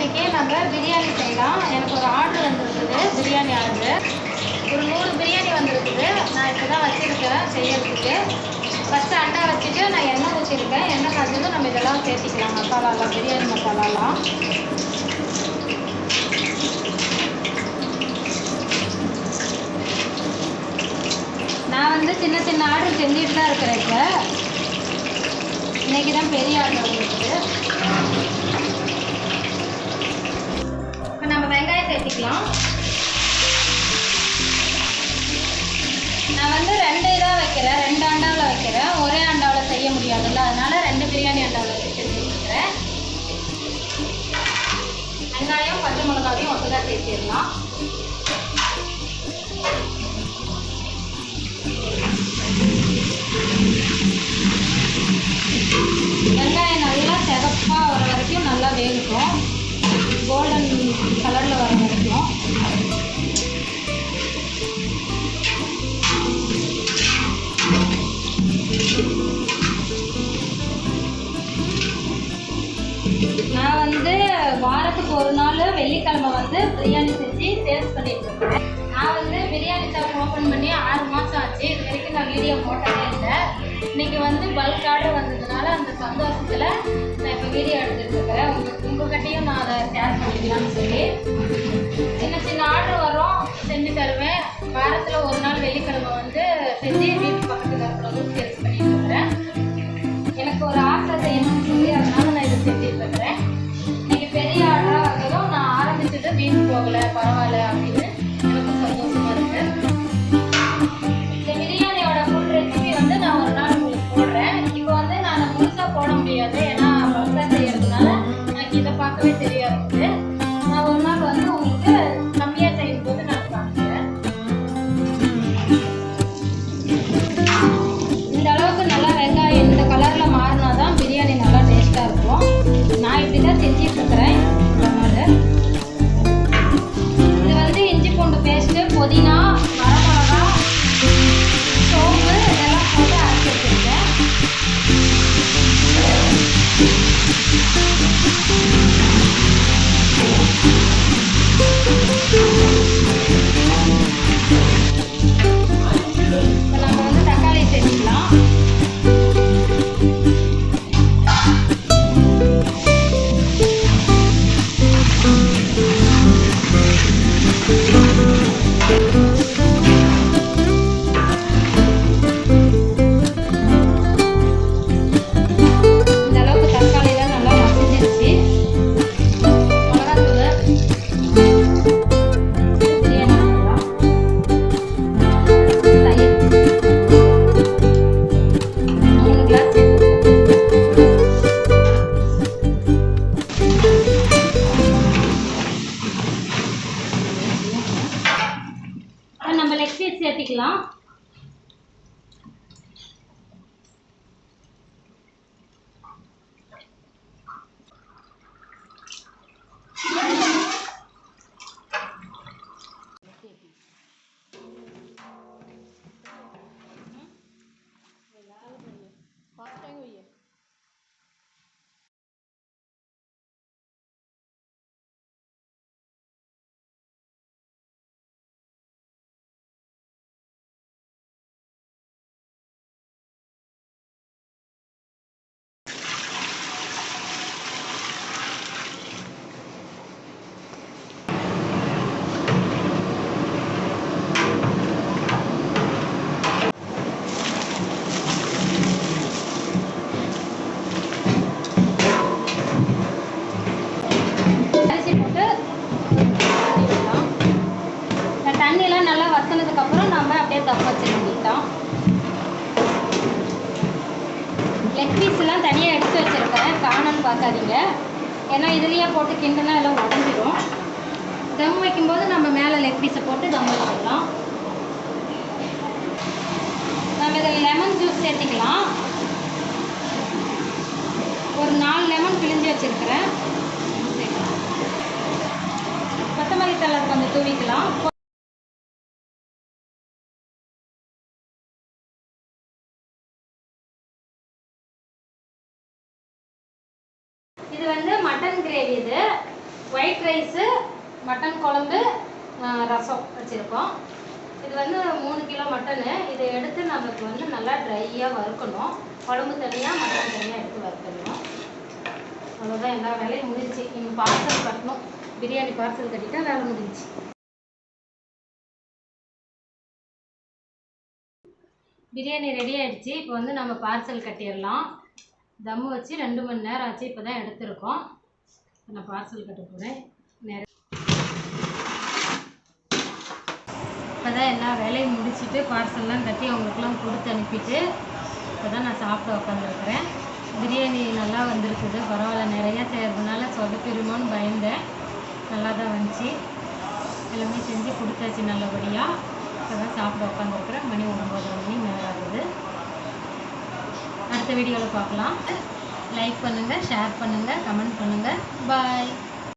இன்றைக்கி நம்ம பிரியாணி செய்யலாம். எனக்கு ஒரு ஆர்டர் வந்துருக்குது, பிரியாணி ஆர்டரு. ஒரு 100 பிரியாணி வந்துருக்குது. நான் இப்போ தான் வச்சுருக்கேன் செய்யறதுக்கு. ஃபஸ்ட்டு அண்டா வச்சுட்டு நான் எண்ணெய் ஊற்றிருக்கேன். எண்ணெய் காய்ச்சதும் நம்ம இதெல்லாம் சேர்த்திக்கலாம், மசாலாலாம், பிரியாணி மசாலாலாம். நான் வந்து சின்ன சின்ன ஆர்டர் செஞ்சுட்டு தான் இருக்கிறேன். இப்போ இன்றைக்கி தான் பெரிய ஆர்டர் வந்துருக்குது. இப்போ நம்ம வெங்காயம் சேர்த்திக்கலாம். நான் வந்து 2 இதாக வைக்கிறேன், 2 அண்டாவில் வைக்கிறேன். ஒரே அண்டாவில் செய்ய முடியாதுல்ல, அதனால 2 பிரியாணி அண்டாவில் வச்சு செஞ்சுருக்கிறேன். வெங்காயம் பச்சை மிளகாவையும் ஒட்டுக்கா சேர்த்திடலாம். வெங்காயம் நல்லா சிவப்பாக வர வரைக்கும் நல்லா வேகட்டும், கோல்டன் கலரில் வர வரைக்கும். நான் வந்து வாரத்துக்கு ஒரு நாள் வெள்ளிக்கிழமை வந்து பிரியாணி செஞ்சு சேல்ஸ் பண்ணிட்டு இருக்கேன். நான் வந்து பிரியாணி ஷாப் ஓப்பன் பண்ணி 6 மாதம் ஆச்சு. இது வரைக்கும் நான் வீடியோ போட்டதே இல்லை. இன்றைக்கி வந்து பல்க் ஆர்டர் வந்ததுனால அந்த சந்தோஷத்தில் நான் இப்போ வீடியோ எடுத்துகிட்டு இருக்கிறேன். உங்கள்கிட்டையும் நான் அதை ஷேர் பண்ணிக்கலாம்னு சொல்லி. சின்ன சின்ன ஆர்டர் வரும், செஞ்சு தருவேன். வாரத்தில் ஒரு நாள் வெள்ளிக்கிழமை வந்து செஞ்சு வீட்டு பக்கத்தில் இருக்கிறவங்களுக்கு சேல்ஸ் பண்ணிட்டு இருக்கிறேன். எனக்கு ஒரு ஆசை செய்யணும்னு சொல்லி அதனால நான் இதை செஞ்சுட்டு இருக்கிறேன். இன்னைக்கு பெரிய ஆர்டராக வந்ததும் நான் ஆரம்பிச்சது வீண் போகலை, பரவாயில்ல அப்படின்னு எனக்கு சந்தோஷமா இருக்கு. இந்த பிரியாணியோட ஃபுல் ரெசிபி வந்து நான் ஒரு நாள் உங்களுக்கு போடுறேன். இப்போ வந்து நான் முழுசாக போட முடியாது, ஏன்னா பல்காக செய்யறதுனால எனக்கு இதை பார்க்கவே தெரியாது. நான் ஒரு நாள் வந்து உங்களுக்கு கம்மியாக செய்யும் போது நான் காமிக்கிறேன். இந்த அளவுக்கு நல்லா வெங்காயம் இந்த கலரில் மாறினா தான் பிரியாணி நல்லா டேஸ்ட்டாக இருக்கும். நான் இப்படி தான் செஞ்சுட்டு இருக்கிறேன். இது வந்து இஞ்சி பூண்டு பேஸ்ட்டு, புதினா, வரமிளகா, சோம்பு இதெல்லாம் போட்டு அரைச்சி வச்சுருக்கேன். இப்போ நம்ம வந்து தக்காளி சேர்த்துக்கலாம். இந்த அளவுக்கு தக்காளிலாம் நல்லா மசிஞ்சிருச்சு. மிளகாத்தூள், பிரியாணி மசாலா, தயிர் 3 கிளாஸ் நம்ம லெக் பீஸ் சேர்த்திக்கலாம். அரிசி போட்டு தண்ணி விடலாம். இந்த தண்ணியெல்லாம் நல்லா வற்றினதுக்கப்புறம் நம்ம அப்படியே தம் வச்சு வேண்டிக்கலாம். லெக் பீஸ்லாம் தனியாக எடுத்து வச்சுருக்கேன், காணன்னு பார்க்காதீங்க. ஏன்னா இதுலேயே போட்டு கிண்டுனா எல்லாம் உடஞ்சிடும். தம் வைக்கும்போது நம்ம மேலே லெக் பீஸை போட்டு தம் வச்சிடலாம். நம்ம இதில் லெமன் ஜூஸ் சேர்த்திக்கலாம். ஒரு 4 லெமன் பிழிஞ்சு வச்சுருக்கிறேன். கொத்தமல்லி தழை கொஞ்சம் தூவிக்கலாம். இது வந்து மட்டன் கிரேவி. இது ஒயிட் ரைஸு, மட்டன் குழம்பு, ரசம் வச்சுருக்கோம். இது வந்து 3 கிலோ மட்டனு. இதை எடுத்து நமக்கு வந்து நல்லா ட்ரையாக வறுக்கணும். குழம்பு தனியாக, மட்டன் தனியாக எடுத்து வறுக்கணும். அவ்வளோதான், எல்லா வேலையும் முடிஞ்சிச்சு. நீங்கள் பார்சல் கட்டணும். பிரியாணி பார்சல் கட்டிட்டா வேலை முடிஞ்சிச்சு. பிரியாணி ரெடி ஆகிடுச்சு. இப்போ வந்து நம்ம பார்சல் கட்டிடலாம். தம்மு வச்சு 2 மணி நேரம் ஆச்சு. இப்போ தான் எடுத்துருக்கோம். நான் பார்சல் கட்ட போகிறேன். இப்போ தான் எல்லா வேலையும் முடிச்சுட்டு பார்சல்லாம் கட்டி அவங்களுக்குலாம் கொடுத்து அனுப்பிட்டு இப்போ தான் நான் சாப்பிட உட்காந்துருக்குறேன். பிரியாணி நல்லா வந்திருக்குது, பரவாயில்ல. நிறையா செய்கிறதுனால சொதப்பிடுமோன்னு பயந்தேன். நல்லா தான் வந்துச்சு. எல்லாமே செஞ்சு கொடுத்தாச்சு நல்லபடியாக. இப்போ தான் சாப்பிட உட்காந்துருக்குறேன். மணி 9:30 மணி மேலே ஆகுது. அடுத்த வீடியோவில் பார்க்கலாம். லைக் பண்ணுங்கள், ஷேர் பண்ணுங்கள், கமெண்ட் பண்ணுங்கள். பாய்.